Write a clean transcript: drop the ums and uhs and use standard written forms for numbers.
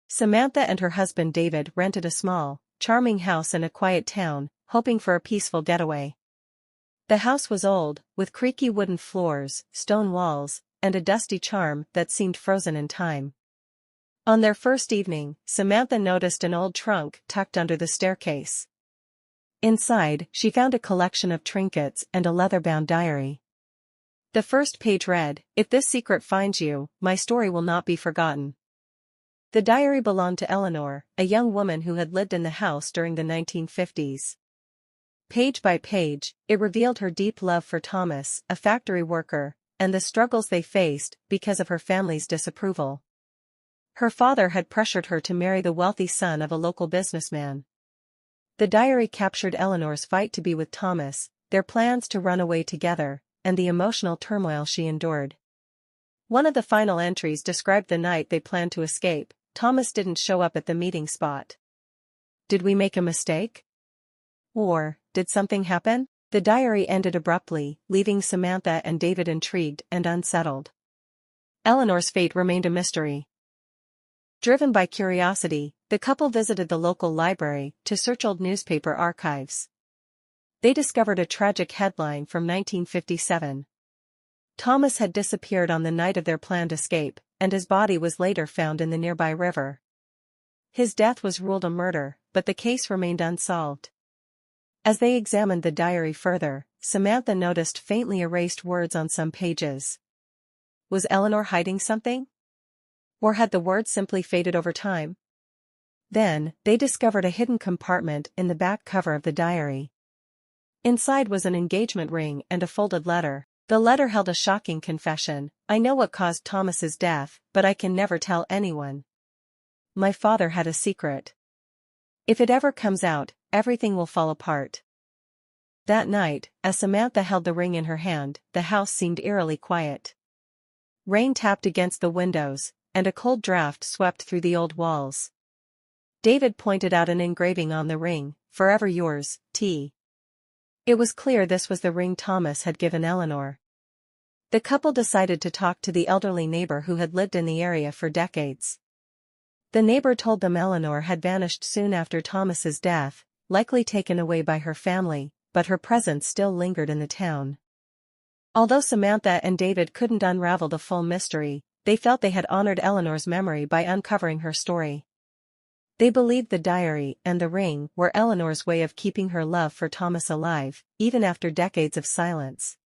Samantha and her husband David rented a small, charming house in a quiet town, hoping for a peaceful getaway. The house was old, with creaky wooden floors, stone walls, and a dusty charm that seemed frozen in time. On their first evening, Samantha noticed an old trunk tucked under the staircase. Inside, she found a collection of trinkets and a leather-bound diary. The first page read, "If this secret finds you, my story will not be forgotten." The diary belonged to Eleanor, a young woman who had lived in the house during the 1950s. Page by page, it revealed her deep love for Thomas, a factory worker, and the struggles they faced because of her family's disapproval. Her father had pressured her to marry the wealthy son of a local businessman. The diary captured Eleanor's fight to be with Thomas, their plans to run away together, and the emotional turmoil she endured. One of the final entries described the night they planned to escape. Thomas didn't show up at the meeting spot. Did we make a mistake? Or, did something happen? The diary ended abruptly, leaving Samantha and David intrigued and unsettled. Eleanor's fate remained a mystery. Driven by curiosity, the couple visited the local library to search old newspaper archives. They discovered a tragic headline from 1957. Thomas had disappeared on the night of their planned escape, and his body was later found in the nearby river. His death was ruled a murder, but the case remained unsolved. As they examined the diary further, Samantha noticed faintly erased words on some pages. Was Eleanor hiding something? Or had the words simply faded over time? Then, they discovered a hidden compartment in the back cover of the diary. Inside was an engagement ring and a folded letter. The letter held a shocking confession: "I know what caused Thomas's death, but I can never tell anyone. My father had a secret. If it ever comes out, everything will fall apart." That night, as Samantha held the ring in her hand, the house seemed eerily quiet. Rain tapped against the windows, and a cold draft swept through the old walls. David pointed out an engraving on the ring, "Forever yours, T." It was clear this was the ring Thomas had given Eleanor. The couple decided to talk to the elderly neighbor who had lived in the area for decades. The neighbor told them Eleanor had vanished soon after Thomas's death, likely taken away by her family, but her presence still lingered in the town. Although Samantha and David couldn't unravel the full mystery, they felt they had honored Eleanor's memory by uncovering her story. They believed the diary and the ring were Eleanor's way of keeping her love for Thomas alive, even after decades of silence.